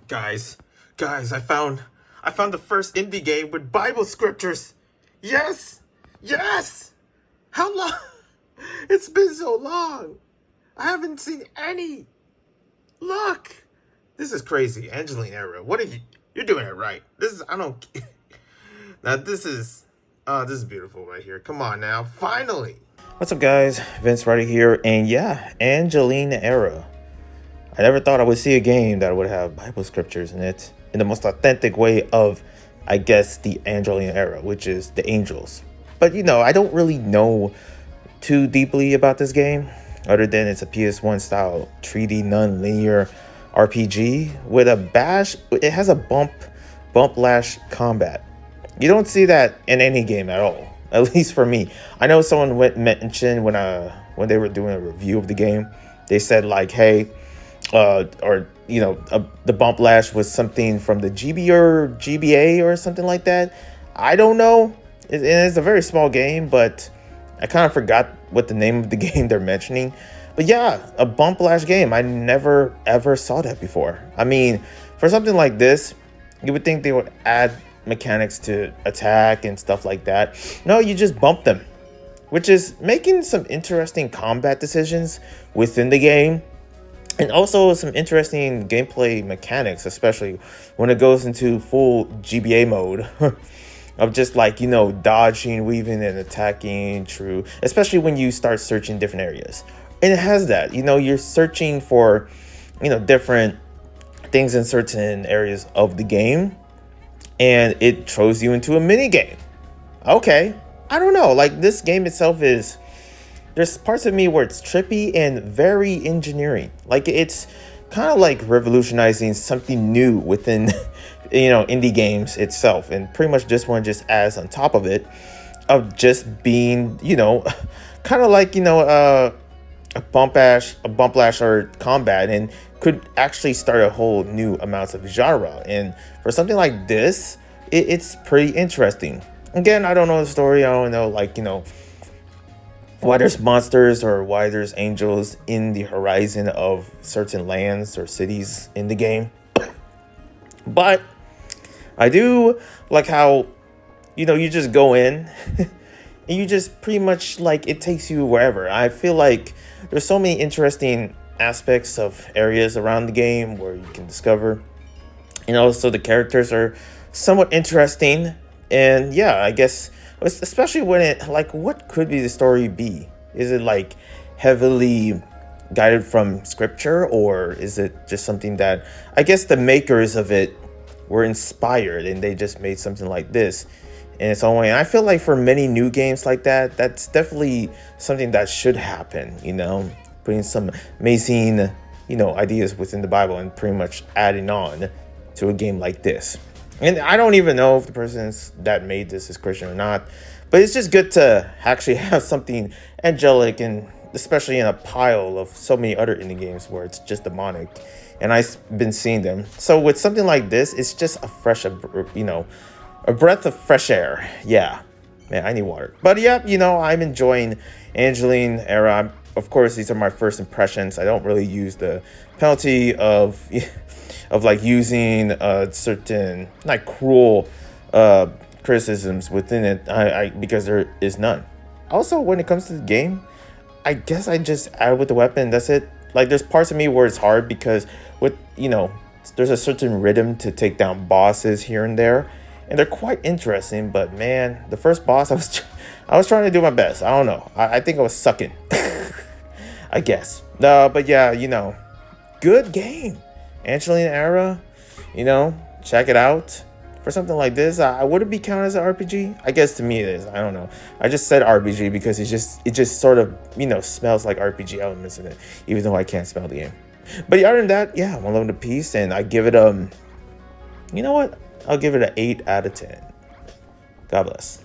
Guys, I found the first indie game with Bible scriptures. Yes! Yes! How long? It's been so long. I haven't seen any. Look. This is crazy. Angeline era. What are you? You're doing it right. I don't. Now this is beautiful right here. Come on now. Finally. What's up, guys? Vince right here, and yeah, Angeline era. I never thought I would see a game that would have Bible scriptures in it in the most authentic way of, I guess, the Angeline era, which is the angels. But I don't really know too deeply about this game, other than it's a PS1 style 3D non-linear RPG with a bash. It has a bump lash combat. You don't see that in any game at all, at least for me. I know someone mentioned when they were doing a review of the game, they said like, hey, the bump lash was something from the GB or GBA or something like that. I don't know. It's a very small game, but I kind of forgot what the name of the game they're mentioning. But yeah, a bump lash game. I never ever saw that before. I mean, for something like this, you would think they would add mechanics to attack and stuff like that. No, you just bump them, which is making some interesting combat decisions within the game. And also some interesting gameplay mechanics, especially when it goes into full GBA mode of just like, dodging, weaving, and attacking. True, especially when you start searching different areas. And it has that, you're searching for, different things in certain areas of the game. And it throws you into a mini game. Okay, I don't know. Like, this game itself is... There's parts of me where it's trippy and very engineering. Like, it's kind of like revolutionizing something new within, indie games itself. And pretty much this one just adds on top of it of just being, kind of like, a bump lash or combat, and could actually start a whole new amounts of genre. And for something like this, it's pretty interesting. Again, I don't know the story. I don't know, why there's monsters or why there's angels in the horizon of certain lands or cities in the game. But I do like how, you just go in and you just pretty much it takes you wherever. I feel like there's so many interesting aspects of areas around the game where you can discover. And also the characters are somewhat interesting. And yeah, I guess... especially when what could be the story be? Is it heavily guided from scripture, or is it just something that I guess the makers of it were inspired and they just made something like this in its own way? And I feel like for many new games like that, that's definitely something that should happen, putting some amazing, ideas within the Bible and pretty much adding on to a game like this. And I don't even know if the person that made this is Christian or not, but it's just good to actually have something angelic, and especially in a pile of so many other indie games where it's just demonic, and I've been seeing them. So with something like this, it's just a breath of fresh air. Yeah, man, I need water. But yeah, I'm enjoying Angeline era. Of course, these are my first impressions. I don't really use the penalty of using certain cruel criticisms within it, because there is none. Also, when it comes to the game, I guess I just add with the weapon. That's it. There's parts of me where it's hard because there's a certain rhythm to take down bosses here and there, and they're quite interesting. But man, the first boss, I was trying to do my best. I don't know. I think I was sucking. I guess. But yeah, good game. Angeline era, check it out. For something like this, would it be counted as an RPG? I guess to me it is. I don't know. I just said RPG because it just sort of smells like RPG elements in it, even though I can't smell the game. But other than that, yeah, one love to peace, and I give it you know what? I'll give it an 8 out of 10. God bless.